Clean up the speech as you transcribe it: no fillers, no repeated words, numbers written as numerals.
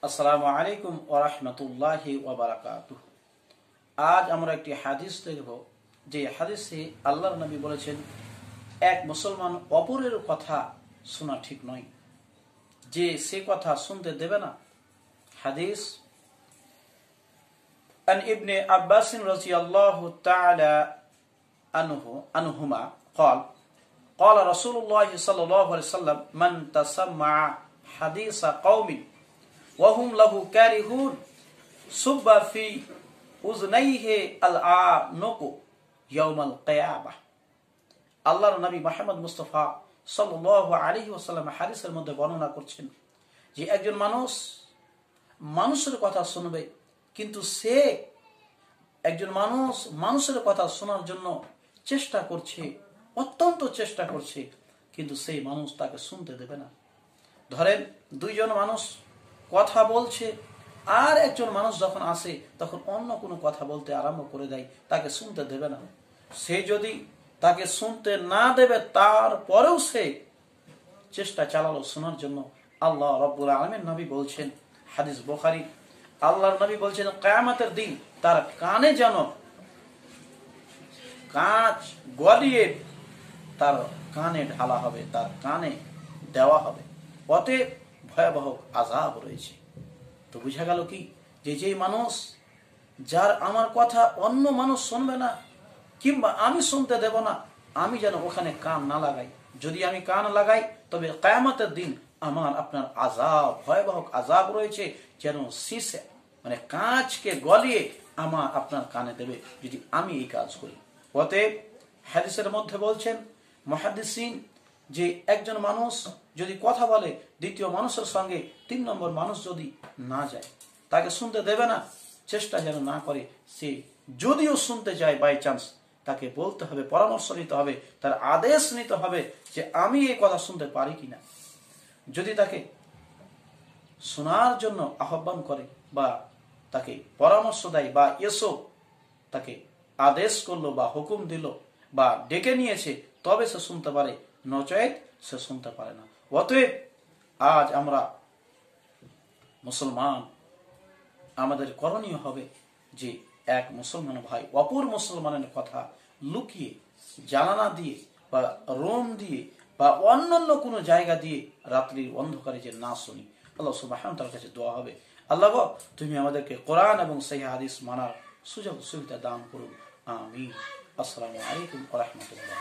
আসসালামু আলাইকুম ওয়া রাহমাতুল্লাহি ওয়া বারাকাতুহু। আজ আমরা একটি হাদিস দেখব, যে হাদিসে আল্লাহর নবী বলেছেন, এক মুসলমান অপরের কথা শোনা ঠিক নয়, যে সে কথা শুনতে দেবে না। হাদিস আন ইবনে আব্বাস রাদিয়াল্লাহু তাআলা আনহুমা قال قال رسول الله صلى الله عليه وسلم من تسمع حديث قوم وهم له كارهون صب في أذنيه العنق يوم القيامة। আল্লাহর নবী মুহাম্মদ মুস্তাফা সাল্লাল্লাহু আলাইহি ওয়াসাল্লাম হাদিসের মধ্যে বর্ণনা করছেন যে একজন মানুষের কথা শুনবে, কিন্তু সে একজন মানুষের কথা শোনার জন্য চেষ্টা করছে, অত্যন্ত চেষ্টা করছে, কিন্তু সেই মানুষ তাকে শুনতে দেবে না। ধরেন দুইজন মানুষ কথা বলছে, আর একজন মানুষ যখন আসে তখন অন্য কোনো কথা বলতে আরম্ভ করে দেয়, তাকে শুনতে দেবে না। সে যদি তাকে শুনতে না দেবে, তারপরেও সে চেষ্টা চালালো শোনার জন্য, আল্লাহ রাব্বুল আলামিন নবী বলছেন, হাদিস বুখারী, আল্লাহর নবী বলছেন কিয়ামতের দিন তার কানে যেন কাঁচ গলিয়ে তার কানে ঢালা হবে, তার কানে দেওয়া হবে। অতএব ভয়াবহ আযাব রয়েছে। তো বুঝা গেল কি, যে মানুষ যার আমার কথা অন্য মানুষ শুনবে না, কিংবা আমি শুনতে দেব না, আমি যেন ওখানে কান না লাগাই। যদি আমি কান লাগাই, তবে কিয়ামতের দিন আমার আপনার আযাব, ভয়াবহ আযাব রয়েছে, যেন শীষে মানে কাঁচকে গলিয়ে আমার আপনার কানে দেবে যদি আমি এই কাজ করি। অতএব হাদিসের মধ্যে বলছেন মুহাদ্দিসিন, যে একজন মানুষ যদি কথা বলে দ্বিতীয় মানুষের সঙ্গে, 3 নম্বর মানুষ যদি না যায়, তাকে শুনতে দেবে না, চেষ্টা যেন না করে। সে যদিও শুনতে যায়, বাই চান্স তাকে বলতে হবে, পরামর্শ নিতে হবে, তার আদেশ নিতে হবে যে আমি এই কথা শুনতে পারি কিনা। যদি তাকে শোনার জন্য আহ্বান করে বা তাকে পরামর্শ দেয় বা এসো তাকে আদেশ করলো বা হুকুম দিল বা ডেকে নিয়েছে, তবে সে শুনতে পারে, নচেত সে শুনতে পারে না। অতএব আজ আমরা মুসলমান, আমাদের করণীয় হবে যে এক মুসলমান ভাই অপর মুসলমানের কথা লুকিয়ে, জানালা দিয়ে বা রুম দিয়ে বা অন্যান্য কোনো জায়গা দিয়ে রাত্রির অন্ধকারে যে না শুনি। আল্লাহ সুবহানাহু ওয়া তাআলার কাছে দোয়া হবে, আল্লাহ গো, তুমি আমাদেরকে কোরআন এবং সহিহ হাদিস মানার সুযোগ সুবিধা দান করুন, আমিন। আসসালামু আলাইকুম ওয়া রাহমাতুল্লাহ।